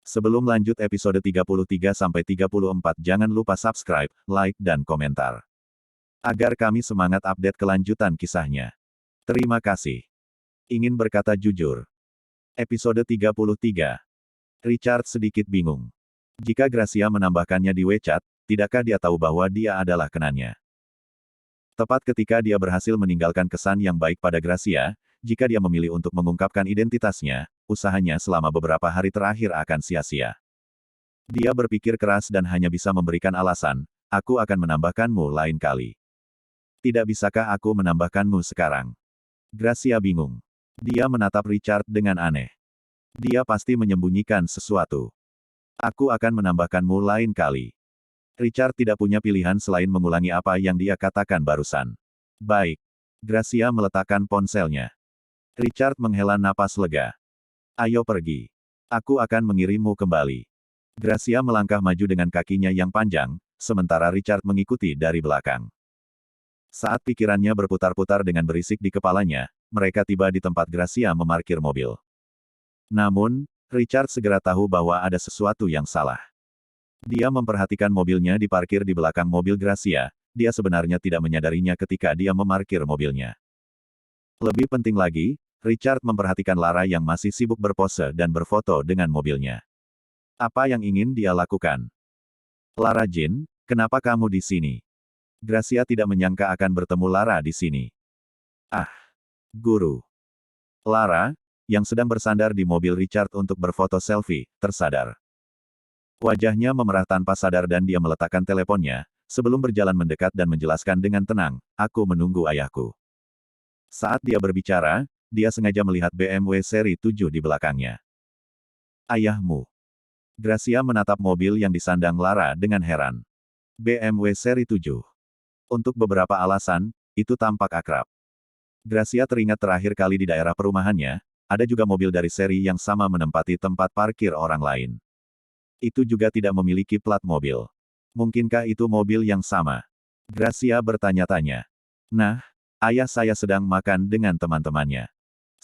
Sebelum lanjut episode 33-34 jangan lupa subscribe, like dan komentar. Agar kami semangat update kelanjutan kisahnya. Terima kasih. Ingin berkata jujur. Episode 33. Richard sedikit bingung. Jika Gracia menambahkannya di WeChat, tidakkah dia tahu bahwa dia adalah kenannya? Tepat ketika dia berhasil meninggalkan kesan yang baik pada Gracia, jika dia memilih untuk mengungkapkan identitasnya, usahanya selama beberapa hari terakhir akan sia-sia. Dia berpikir keras dan hanya bisa memberikan alasan, aku akan menambahkanmu lain kali. Tidak bisakah aku menambahkanmu sekarang? Gracia bingung. Dia menatap Richard dengan aneh. Dia pasti menyembunyikan sesuatu. Aku akan menambahkanmu lain kali. Richard tidak punya pilihan selain mengulangi apa yang dia katakan barusan. Baik. Gracia meletakkan ponselnya. Richard menghela napas lega. Ayo pergi. Aku akan mengirimmu kembali. Gracia melangkah maju dengan kakinya yang panjang, sementara Richard mengikuti dari belakang. Saat pikirannya berputar-putar dengan berisik di kepalanya, mereka tiba di tempat Gracia memarkir mobil. Namun, Richard segera tahu bahwa ada sesuatu yang salah. Dia memperhatikan mobilnya diparkir di belakang mobil Gracia, dia sebenarnya tidak menyadarinya ketika dia memarkir mobilnya. Lebih penting lagi, Richard memperhatikan Lara yang masih sibuk berpose dan berfoto dengan mobilnya. Apa yang ingin dia lakukan? Lara Jean, kenapa kamu di sini? Gracia tidak menyangka akan bertemu Lara di sini. Ah, guru. Lara, yang sedang bersandar di mobil Richard untuk berfoto selfie, tersadar. Wajahnya memerah tanpa sadar dan dia meletakkan teleponnya, sebelum berjalan mendekat dan menjelaskan dengan tenang, aku menunggu ayahku. Saat dia berbicara, dia sengaja melihat BMW seri 7 di belakangnya. Ayahmu. Gracia menatap mobil yang disandang Lara dengan heran. BMW seri 7. Untuk beberapa alasan, itu tampak akrab. Gracia teringat terakhir kali di daerah perumahannya, ada juga mobil dari seri yang sama menempati tempat parkir orang lain. Itu juga tidak memiliki plat mobil. Mungkinkah itu mobil yang sama? Gracia bertanya-tanya. Nah, ayah saya sedang makan dengan teman-temannya.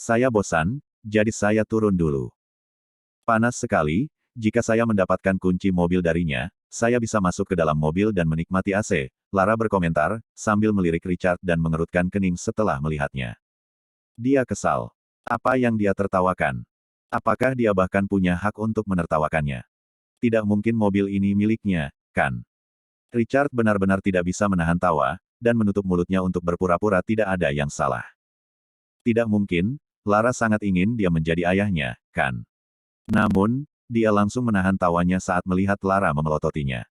Saya bosan, jadi saya turun dulu. Panas sekali, jika saya mendapatkan kunci mobil darinya, saya bisa masuk ke dalam mobil dan menikmati AC, Lara berkomentar, sambil melirik Richard dan mengerutkan kening setelah melihatnya. Dia kesal. Apa yang dia tertawakan? Apakah dia bahkan punya hak untuk menertawakannya? Tidak mungkin mobil ini miliknya, kan? Richard benar-benar tidak bisa menahan tawa, dan menutup mulutnya untuk berpura-pura tidak ada yang salah. Tidak mungkin, Lara sangat ingin dia menjadi ayahnya, kan? Namun, dia langsung menahan tawanya saat melihat Lara memelototinya.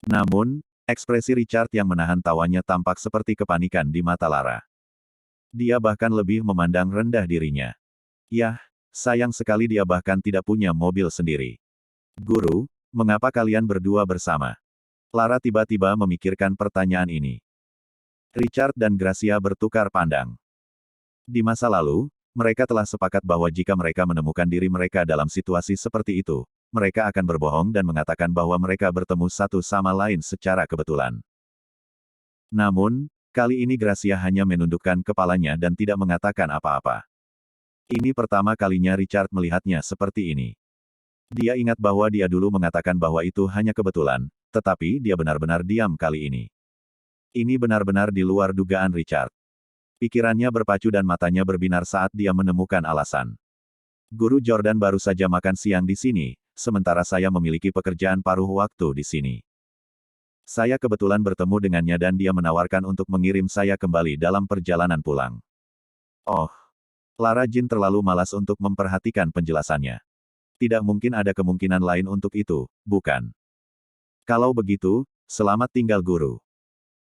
Namun, ekspresi Richard yang menahan tawanya tampak seperti kepanikan di mata Lara. Dia bahkan lebih memandang rendah dirinya. Yah, sayang sekali dia bahkan tidak punya mobil sendiri. Guru, mengapa kalian berdua bersama? Lara tiba-tiba memikirkan pertanyaan ini. Richard dan Gracia bertukar pandang. Di masa lalu, mereka telah sepakat bahwa jika mereka menemukan diri mereka dalam situasi seperti itu, mereka akan berbohong dan mengatakan bahwa mereka bertemu satu sama lain secara kebetulan. Namun, kali ini Gracia hanya menundukkan kepalanya dan tidak mengatakan apa-apa. Ini pertama kalinya Richard melihatnya seperti ini. Dia ingat bahwa dia dulu mengatakan bahwa itu hanya kebetulan, tetapi dia benar-benar diam kali ini. Ini benar-benar di luar dugaan Richard. Pikirannya berpacu dan matanya berbinar saat dia menemukan alasan. Guru Jordan baru saja makan siang di sini, sementara saya memiliki pekerjaan paruh waktu di sini. Saya kebetulan bertemu dengannya dan dia menawarkan untuk mengirim saya kembali dalam perjalanan pulang. Oh, Lara Jean terlalu malas untuk memperhatikan penjelasannya. Tidak mungkin ada kemungkinan lain untuk itu, bukan? Kalau begitu, selamat tinggal guru.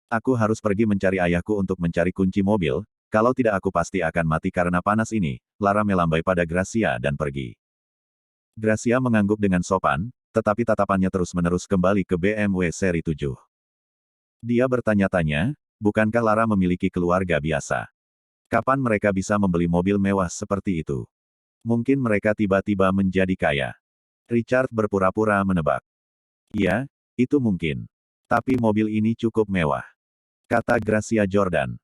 Aku harus pergi mencari ayahku untuk mencari kunci mobil, kalau tidak aku pasti akan mati karena panas ini. Lara melambai pada Gracia dan pergi. Gracia mengangguk dengan sopan, tetapi tatapannya terus-menerus kembali ke BMW seri 7. Dia bertanya-tanya, bukankah Lara memiliki keluarga biasa? Kapan mereka bisa membeli mobil mewah seperti itu? Mungkin mereka tiba-tiba menjadi kaya. Richard berpura-pura menebak. Ya, itu mungkin. Tapi mobil ini cukup mewah, kata Gracia Jordan.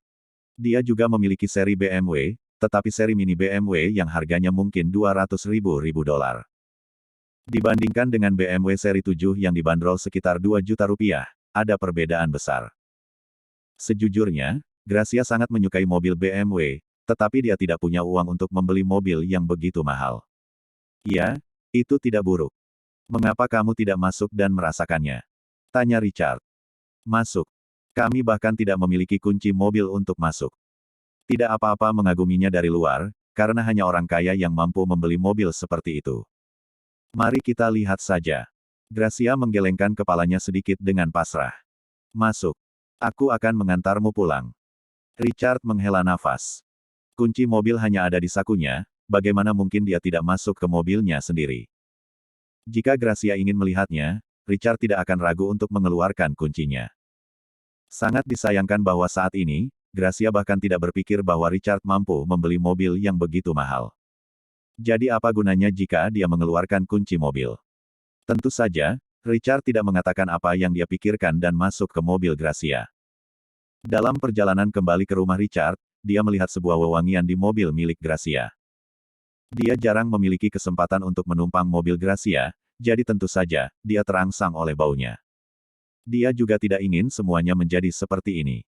Dia juga memiliki seri BMW, tetapi seri mini BMW yang harganya mungkin $200.000. Dibandingkan dengan BMW seri 7 yang dibanderol sekitar 2 juta rupiah, ada perbedaan besar. Sejujurnya, Gracia sangat menyukai mobil BMW, tetapi dia tidak punya uang untuk membeli mobil yang begitu mahal. Ya, itu tidak buruk. Mengapa kamu tidak masuk dan merasakannya? Tanya Richard. Masuk. Kami bahkan tidak memiliki kunci mobil untuk masuk. Tidak apa-apa mengaguminya dari luar, karena hanya orang kaya yang mampu membeli mobil seperti itu. Mari kita lihat saja. Gracia menggelengkan kepalanya sedikit dengan pasrah. Masuk. Aku akan mengantarmu pulang. Richard menghela nafas. Kunci mobil hanya ada di sakunya, bagaimana mungkin dia tidak masuk ke mobilnya sendiri? Jika Gracia ingin melihatnya, Richard tidak akan ragu untuk mengeluarkan kuncinya. Sangat disayangkan bahwa saat ini, Gracia bahkan tidak berpikir bahwa Richard mampu membeli mobil yang begitu mahal. Jadi apa gunanya jika dia mengeluarkan kunci mobil? Tentu saja, Richard tidak mengatakan apa yang dia pikirkan dan masuk ke mobil Gracia. Dalam perjalanan kembali ke rumah Richard, dia melihat sebuah wewangian di mobil milik Gracia. Dia jarang memiliki kesempatan untuk menumpang mobil Gracia, jadi tentu saja, dia terangsang oleh baunya. Dia juga tidak ingin semuanya menjadi seperti ini.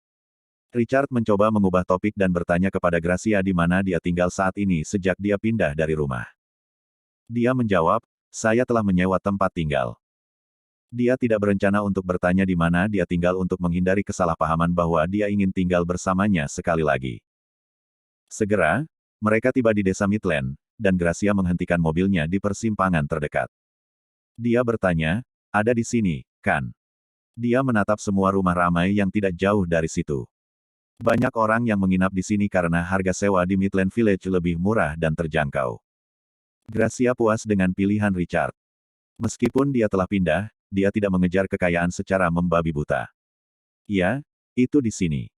Richard mencoba mengubah topik dan bertanya kepada Gracia di mana dia tinggal saat ini sejak dia pindah dari rumah. Dia menjawab, saya telah menyewa tempat tinggal. Dia tidak berencana untuk bertanya di mana dia tinggal untuk menghindari kesalahpahaman bahwa dia ingin tinggal bersamanya sekali lagi. Segera, mereka tiba di desa Midland, dan Gracia menghentikan mobilnya di persimpangan terdekat. Dia bertanya, ada di sini, kan? Dia menatap semua rumah ramai yang tidak jauh dari situ. Banyak orang yang menginap di sini karena harga sewa di Midland Village lebih murah dan terjangkau. Gracia puas dengan pilihan Richard. Meskipun dia telah pindah, dia tidak mengejar kekayaan secara membabi buta. Ya, itu di sini.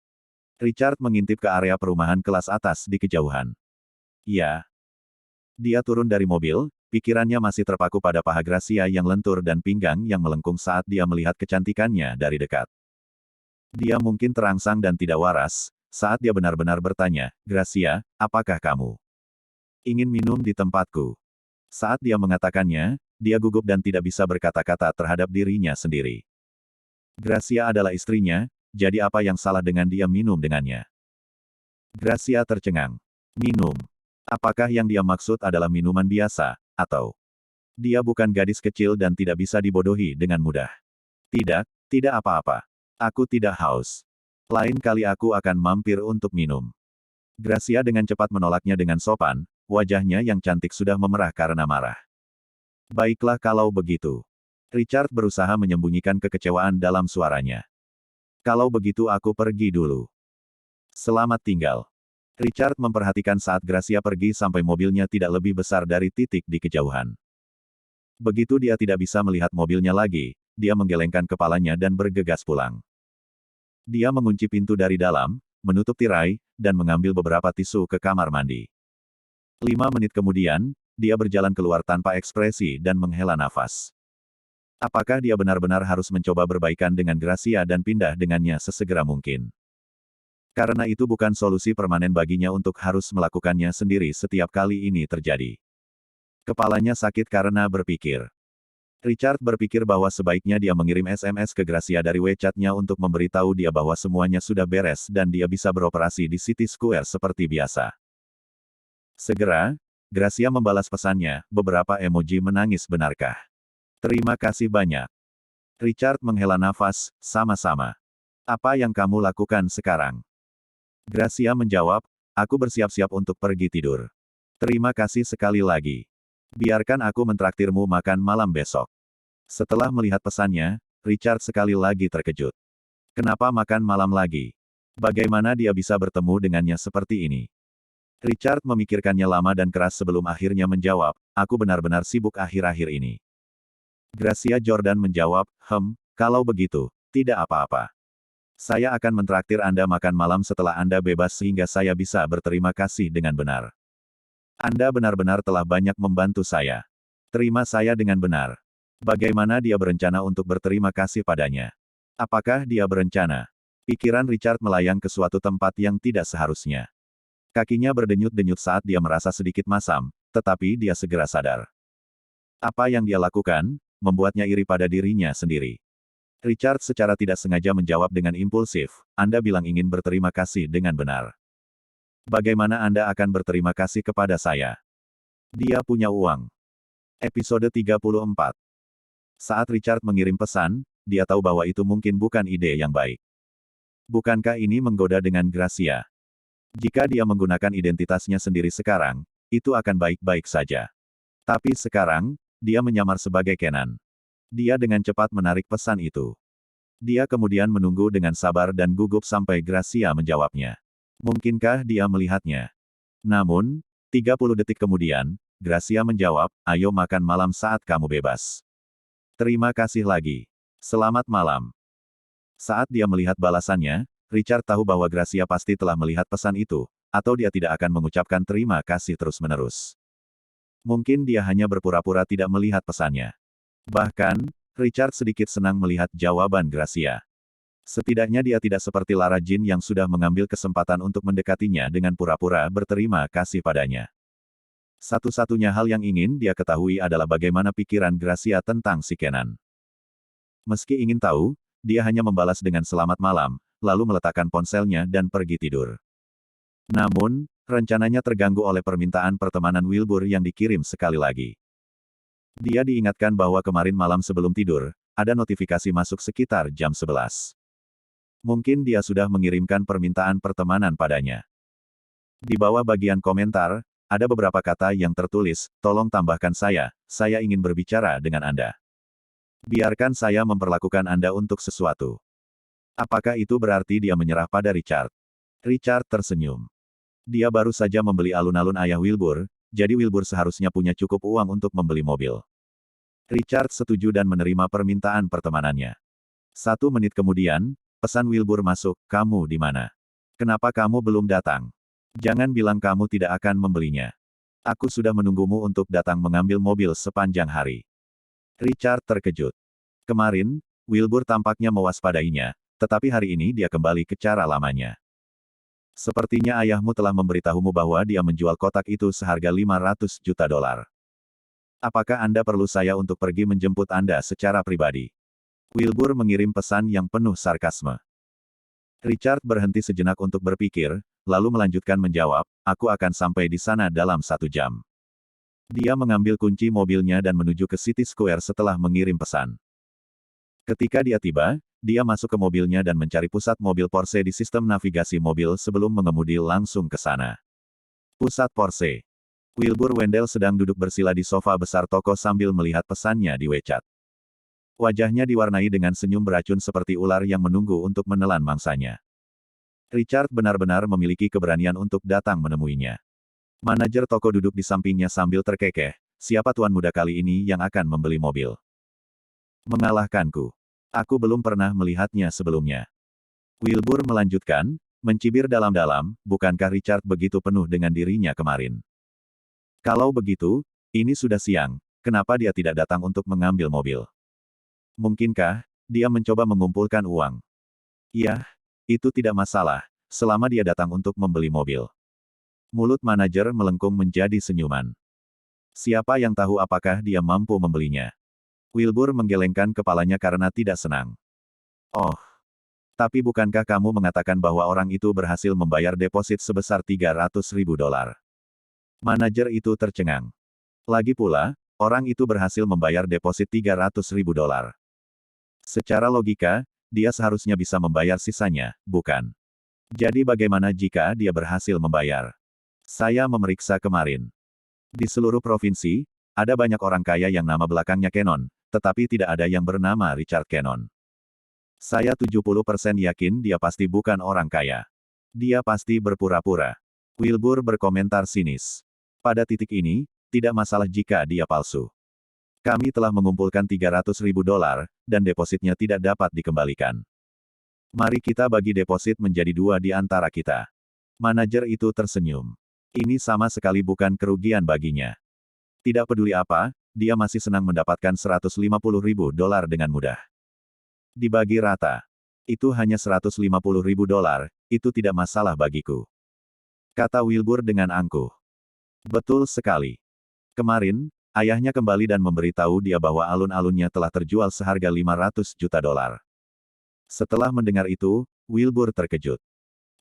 Richard mengintip ke area perumahan kelas atas di kejauhan. Ya. Dia turun dari mobil, pikirannya masih terpaku pada paha Gracia yang lentur dan pinggang yang melengkung saat dia melihat kecantikannya dari dekat. Dia mungkin terangsang dan tidak waras, saat dia benar-benar bertanya, Gracia, apakah kamu ingin minum di tempatku? Saat dia mengatakannya, dia gugup dan tidak bisa berkata-kata terhadap dirinya sendiri. Gracia adalah istrinya, jadi apa yang salah dengan dia minum dengannya? Gracia tercengang. Minum. Apakah yang dia maksud adalah minuman biasa, atau dia bukan gadis kecil dan tidak bisa dibodohi dengan mudah? Tidak, tidak apa-apa. Aku tidak haus. Lain kali aku akan mampir untuk minum. Gracia dengan cepat menolaknya dengan sopan, wajahnya yang cantik sudah memerah karena marah. Baiklah kalau begitu. Richard berusaha menyembunyikan kekecewaan dalam suaranya. Kalau begitu aku pergi dulu. Selamat tinggal. Richard memperhatikan saat Gracia pergi sampai mobilnya tidak lebih besar dari titik di kejauhan. Begitu dia tidak bisa melihat mobilnya lagi, dia menggelengkan kepalanya dan bergegas pulang. Dia mengunci pintu dari dalam, menutup tirai, dan mengambil beberapa tisu ke kamar mandi. 5 menit kemudian, dia berjalan keluar tanpa ekspresi dan menghela nafas. Apakah dia benar-benar harus mencoba berbaikan dengan Gracia dan pindah dengannya sesegera mungkin? Karena itu bukan solusi permanen baginya untuk harus melakukannya sendiri setiap kali ini terjadi. Kepalanya sakit karena berpikir. Richard berpikir bahwa sebaiknya dia mengirim SMS ke Gracia dari WeChat-nya untuk memberitahu dia bahwa semuanya sudah beres dan dia bisa beroperasi di City Square seperti biasa. Segera, Gracia membalas pesannya, beberapa emoji menangis benarkah? Terima kasih banyak. Richard menghela nafas, sama-sama. Apa yang kamu lakukan sekarang? Gracia menjawab, aku bersiap-siap untuk pergi tidur. Terima kasih sekali lagi. Biarkan aku mentraktirmu makan malam besok. Setelah melihat pesannya, Richard sekali lagi terkejut. Kenapa makan malam lagi? Bagaimana dia bisa bertemu dengannya seperti ini? Richard memikirkannya lama dan keras sebelum akhirnya menjawab, aku benar-benar sibuk akhir-akhir ini. Gracia Jordan menjawab, kalau begitu, tidak apa-apa. Saya akan mentraktir Anda makan malam setelah Anda bebas sehingga saya bisa berterima kasih dengan benar. Anda benar-benar telah banyak membantu saya. Terima saya dengan benar. Bagaimana dia berencana untuk berterima kasih padanya? Apakah dia berencana? Pikiran Richard melayang ke suatu tempat yang tidak seharusnya. Kakinya berdenyut-denyut saat dia merasa sedikit masam, tetapi dia segera sadar. Apa yang dia lakukan, membuatnya iri pada dirinya sendiri. Richard secara tidak sengaja menjawab dengan impulsif, Anda bilang ingin berterima kasih dengan benar. Bagaimana Anda akan berterima kasih kepada saya? Dia punya uang. Episode 34. Saat Richard mengirim pesan, dia tahu bahwa itu mungkin bukan ide yang baik. Bukankah ini menggoda dengan Gracia? Jika dia menggunakan identitasnya sendiri sekarang, itu akan baik-baik saja. Tapi sekarang, dia menyamar sebagai Kenan. Dia dengan cepat menarik pesan itu. Dia kemudian menunggu dengan sabar dan gugup sampai Gracia menjawabnya. Mungkinkah dia melihatnya? Namun, 30 detik kemudian, Gracia menjawab, ayo makan malam saat kamu bebas. Terima kasih lagi. Selamat malam. Saat dia melihat balasannya, Richard tahu bahwa Gracia pasti telah melihat pesan itu, atau dia tidak akan mengucapkan terima kasih terus-menerus. Mungkin dia hanya berpura-pura tidak melihat pesannya. Bahkan, Richard sedikit senang melihat jawaban Gracia. Setidaknya dia tidak seperti Lara Jean yang sudah mengambil kesempatan untuk mendekatinya dengan pura-pura berterima kasih padanya. Satu-satunya hal yang ingin dia ketahui adalah bagaimana pikiran Gracia tentang si Kenan. Meski ingin tahu, dia hanya membalas dengan selamat malam, lalu meletakkan ponselnya dan pergi tidur. Namun, rencananya terganggu oleh permintaan pertemanan Wilbur yang dikirim sekali lagi. Dia diingatkan bahwa kemarin malam sebelum tidur, ada notifikasi masuk sekitar jam 11. Mungkin dia sudah mengirimkan permintaan pertemanan padanya. Di bawah bagian komentar, ada beberapa kata yang tertulis, tolong tambahkan saya ingin berbicara dengan Anda. Biarkan saya memperlakukan Anda untuk sesuatu. Apakah itu berarti dia menyerah pada Richard? Richard tersenyum. Dia baru saja membeli alun-alun ayah Wilbur, jadi Wilbur seharusnya punya cukup uang untuk membeli mobil. Richard setuju dan menerima permintaan pertemanannya. 1 menit kemudian, pesan Wilbur masuk, kamu di mana? Kenapa kamu belum datang? Jangan bilang kamu tidak akan membelinya. Aku sudah menunggumu untuk datang mengambil mobil sepanjang hari. Richard terkejut. Kemarin, Wilbur tampaknya mewaspadainya, tetapi hari ini dia kembali ke cara lamanya. Sepertinya ayahmu telah memberitahumu bahwa dia menjual kotak itu seharga $500 juta. Apakah Anda perlu saya untuk pergi menjemput Anda secara pribadi? Wilbur mengirim pesan yang penuh sarkasme. Richard berhenti sejenak untuk berpikir, lalu melanjutkan menjawab, aku akan sampai di sana dalam 1 jam. Dia mengambil kunci mobilnya dan menuju ke City Square setelah mengirim pesan. Ketika dia tiba, dia masuk ke mobilnya dan mencari pusat mobil Porsche di sistem navigasi mobil sebelum mengemudi langsung ke sana. Pusat Porsche. Wilbur Wendell sedang duduk bersila di sofa besar toko sambil melihat pesannya di WeChat. Wajahnya diwarnai dengan senyum beracun seperti ular yang menunggu untuk menelan mangsanya. Richard benar-benar memiliki keberanian untuk datang menemuinya. Manajer toko duduk di sampingnya sambil terkekeh, siapa tuan muda kali ini yang akan membeli mobil? Mengalahkanku. Aku belum pernah melihatnya sebelumnya. Wilbur melanjutkan, mencibir dalam-dalam, bukankah Richard begitu penuh dengan dirinya kemarin? Kalau begitu, ini sudah siang, kenapa dia tidak datang untuk mengambil mobil? Mungkinkah dia mencoba mengumpulkan uang? Iya, itu tidak masalah, selama dia datang untuk membeli mobil. Mulut manajer melengkung menjadi senyuman. Siapa yang tahu apakah dia mampu membelinya? Wilbur menggelengkan kepalanya karena tidak senang. Oh, tapi bukankah kamu mengatakan bahwa orang itu berhasil membayar deposit sebesar $300.000? Manajer itu tercengang. Lagi pula, orang itu berhasil membayar deposit $300.000. Secara logika, dia seharusnya bisa membayar sisanya, bukan? Jadi bagaimana jika dia berhasil membayar? Saya memeriksa kemarin. Di seluruh provinsi, ada banyak orang kaya yang nama belakangnya Cannon, tetapi tidak ada yang bernama Richard Cannon. Saya 70% yakin dia pasti bukan orang kaya. Dia pasti berpura-pura. Wilbur berkomentar sinis. Pada titik ini, tidak masalah jika dia palsu. Kami telah mengumpulkan $300.000, dan depositnya tidak dapat dikembalikan. Mari kita bagi deposit menjadi 2 di antara kita. Manajer itu tersenyum. Ini sama sekali bukan kerugian baginya. Tidak peduli apa, dia masih senang mendapatkan $150.000 dengan mudah. Dibagi rata. Itu hanya $150.000, itu tidak masalah bagiku. Kata Wilbur dengan angkuh. Betul sekali. Kemarin, ayahnya kembali dan memberitahu dia bahwa alun-alunnya telah terjual seharga 500 juta dolar. Setelah mendengar itu, Wilbur terkejut.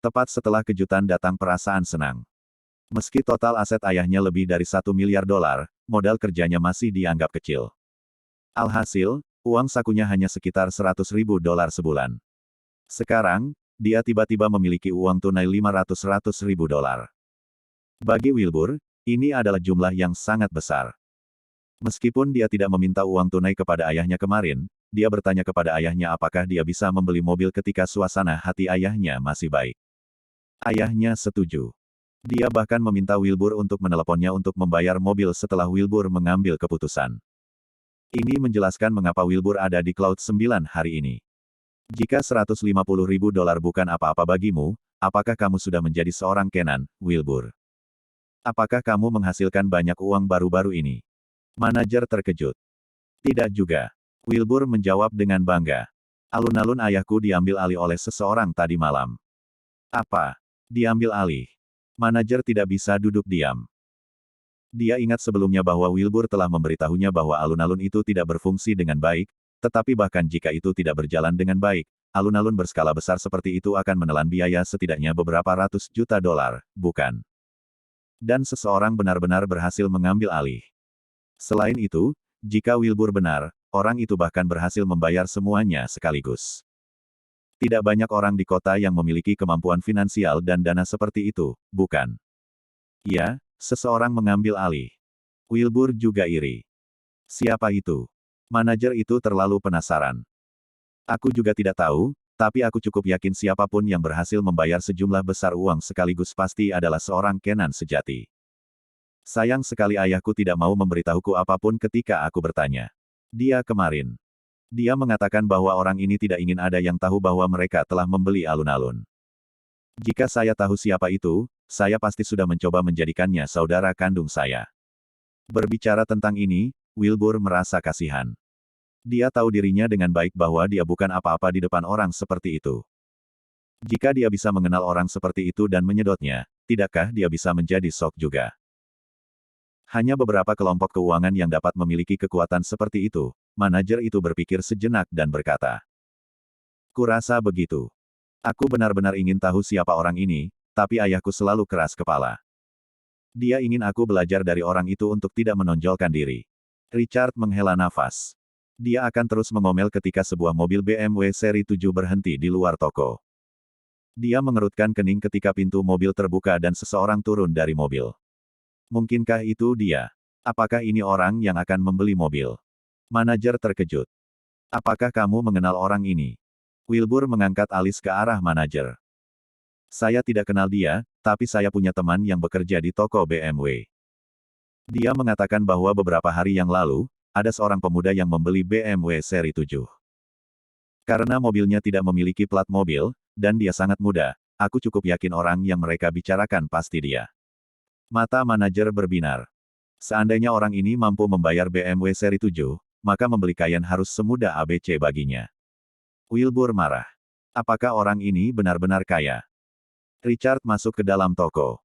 Tepat setelah kejutan datang perasaan senang. Meski total aset ayahnya lebih dari 1 miliar dolar, modal kerjanya masih dianggap kecil. Alhasil, uang sakunya hanya sekitar 100 ribu dolar sebulan. Sekarang, dia tiba-tiba memiliki uang tunai 500 ribu dolar. Bagi Wilbur, ini adalah jumlah yang sangat besar. Meskipun dia tidak meminta uang tunai kepada ayahnya kemarin, dia bertanya kepada ayahnya apakah dia bisa membeli mobil ketika suasana hati ayahnya masih baik. Ayahnya setuju. Dia bahkan meminta Wilbur untuk meneleponnya untuk membayar mobil setelah Wilbur mengambil keputusan. Ini menjelaskan mengapa Wilbur ada di Cloud 9 hari ini. Jika 150 ribu dolar bukan apa-apa bagimu, apakah kamu sudah menjadi seorang Kenan, Wilbur? Apakah kamu menghasilkan banyak uang baru-baru ini? Manajer terkejut. Tidak juga. Wilbur menjawab dengan bangga. Alun-alun ayahku diambil alih oleh seseorang tadi malam. Apa? Diambil alih? Manajer tidak bisa duduk diam. Dia ingat sebelumnya bahwa Wilbur telah memberitahunya bahwa alun-alun itu tidak berfungsi dengan baik, tetapi bahkan jika itu tidak berjalan dengan baik, alun-alun berskala besar seperti itu akan menelan biaya setidaknya beberapa ratus juta dolar, bukan? Dan seseorang benar-benar berhasil mengambil alih. Selain itu, jika Wilbur benar, orang itu bahkan berhasil membayar semuanya sekaligus. Tidak banyak orang di kota yang memiliki kemampuan finansial dan dana seperti itu, bukan? Ya, seseorang mengambil alih. Wilbur juga iri. Siapa itu? Manajer itu terlalu penasaran. Aku juga tidak tahu, tapi aku cukup yakin siapapun yang berhasil membayar sejumlah besar uang sekaligus pasti adalah seorang Kenan sejati. Sayang sekali ayahku tidak mau memberitahuku apapun ketika aku bertanya. Dia kemarin. Dia mengatakan bahwa orang ini tidak ingin ada yang tahu bahwa mereka telah membeli alun-alun. Jika saya tahu siapa itu, saya pasti sudah mencoba menjadikannya saudara kandung saya. Berbicara tentang ini, Wilbur merasa kasihan. Dia tahu dirinya dengan baik bahwa dia bukan apa-apa di depan orang seperti itu. Jika dia bisa mengenal orang seperti itu dan menyedotnya, tidakkah dia bisa menjadi sok juga? Hanya beberapa kelompok keuangan yang dapat memiliki kekuatan seperti itu. Manajer itu berpikir sejenak dan berkata, "Kurasa begitu. Aku benar-benar ingin tahu siapa orang ini, tapi ayahku selalu keras kepala. Dia ingin aku belajar dari orang itu untuk tidak menonjolkan diri." Richard menghela nafas. Dia akan terus mengomel ketika sebuah mobil BMW seri 7 berhenti di luar toko. Dia mengerutkan kening ketika pintu mobil terbuka dan seseorang turun dari mobil. Mungkinkah itu dia? Apakah ini orang yang akan membeli mobil? Manajer terkejut. Apakah kamu mengenal orang ini? Wilbur mengangkat alis ke arah manajer. Saya tidak kenal dia, tapi saya punya teman yang bekerja di toko BMW. Dia mengatakan bahwa beberapa hari yang lalu, ada seorang pemuda yang membeli BMW seri 7. Karena mobilnya tidak memiliki plat mobil, dan dia sangat muda, aku cukup yakin orang yang mereka bicarakan pasti dia. Mata manajer berbinar. Seandainya orang ini mampu membayar BMW seri 7, maka membeli Cayenne harus semudah ABC baginya. Wilbur marah. Apakah orang ini benar-benar kaya? Richard masuk ke dalam toko.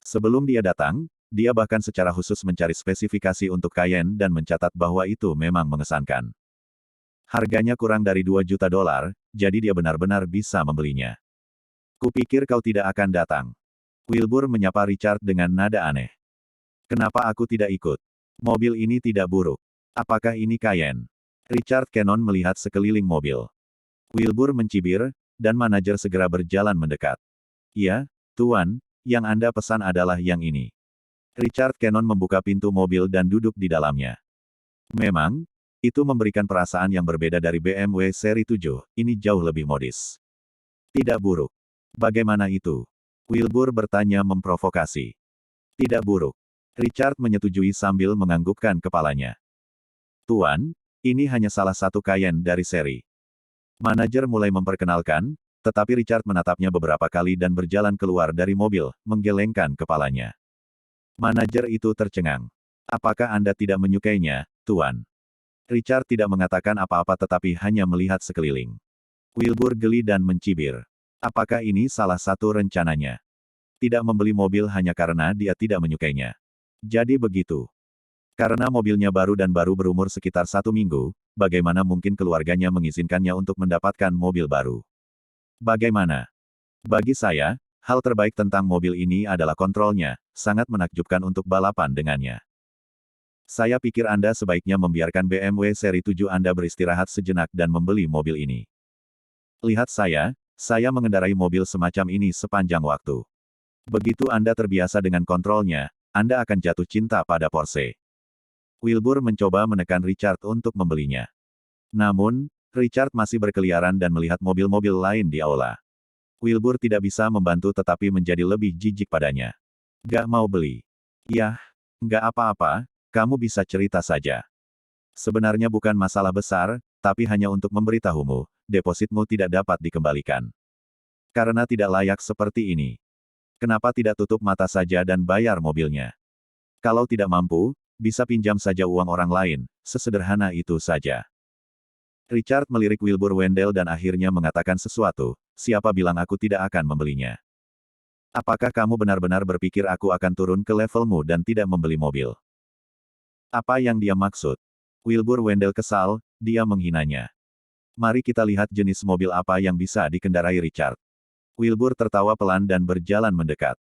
Sebelum dia datang, dia bahkan secara khusus mencari spesifikasi untuk Cayenne dan mencatat bahwa itu memang mengesankan. Harganya kurang dari 2 juta dolar, jadi dia benar-benar bisa membelinya. Kupikir kau tidak akan datang. Wilbur menyapa Richard dengan nada aneh. Kenapa aku tidak ikut? Mobil ini tidak buruk. Apakah ini Cayenne? Richard Cannon melihat sekeliling mobil. Wilbur mencibir, dan manajer segera berjalan mendekat. Ya, Tuan, yang Anda pesan adalah yang ini. Richard Cannon membuka pintu mobil dan duduk di dalamnya. Memang, itu memberikan perasaan yang berbeda dari BMW seri 7, ini jauh lebih modis. Tidak buruk. Bagaimana itu? Wilbur bertanya memprovokasi. Tidak buruk. Richard menyetujui sambil menganggukkan kepalanya. Tuan, ini hanya salah satu Cayenne dari seri. Manajer mulai memperkenalkan, tetapi Richard menatapnya beberapa kali dan berjalan keluar dari mobil, menggelengkan kepalanya. Manajer itu tercengang. Apakah Anda tidak menyukainya, Tuan? Richard tidak mengatakan apa-apa tetapi hanya melihat sekeliling. Wilbur geli dan mencibir. Apakah ini salah satu rencananya? Tidak membeli mobil hanya karena dia tidak menyukainya. Jadi begitu. Karena mobilnya baru dan baru berumur sekitar 1 minggu, bagaimana mungkin keluarganya mengizinkannya untuk mendapatkan mobil baru? Bagaimana? Bagi saya, hal terbaik tentang mobil ini adalah kontrolnya, sangat menakjubkan untuk balapan dengannya. Saya pikir Anda sebaiknya membiarkan BMW seri 7 Anda beristirahat sejenak dan membeli mobil ini. Lihat saya mengendarai mobil semacam ini sepanjang waktu. Begitu Anda terbiasa dengan kontrolnya, Anda akan jatuh cinta pada Porsche. Wilbur mencoba menekan Richard untuk membelinya. Namun, Richard masih berkeliaran dan melihat mobil-mobil lain di aula. Wilbur tidak bisa membantu tetapi menjadi lebih jijik padanya. Gak mau beli. Yah, gak apa-apa, kamu bisa cerita saja. Sebenarnya bukan masalah besar, tapi hanya untuk memberitahumu, depositmu tidak dapat dikembalikan. Karena tidak layak seperti ini. Kenapa tidak tutup mata saja dan bayar mobilnya? Kalau tidak mampu, bisa pinjam saja uang orang lain, sesederhana itu saja. Richard melirik Wilbur Wendell dan akhirnya mengatakan sesuatu, siapa bilang aku tidak akan membelinya? Apakah kamu benar-benar berpikir aku akan turun ke levelmu dan tidak membeli mobil? Apa yang dia maksud? Wilbur Wendell kesal, dia menghinanya. Mari kita lihat jenis mobil apa yang bisa dikendarai Richard. Wilbur tertawa pelan dan berjalan mendekat.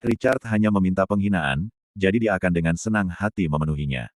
Richard hanya meminta penghinaan, jadi dia akan dengan senang hati memenuhinya.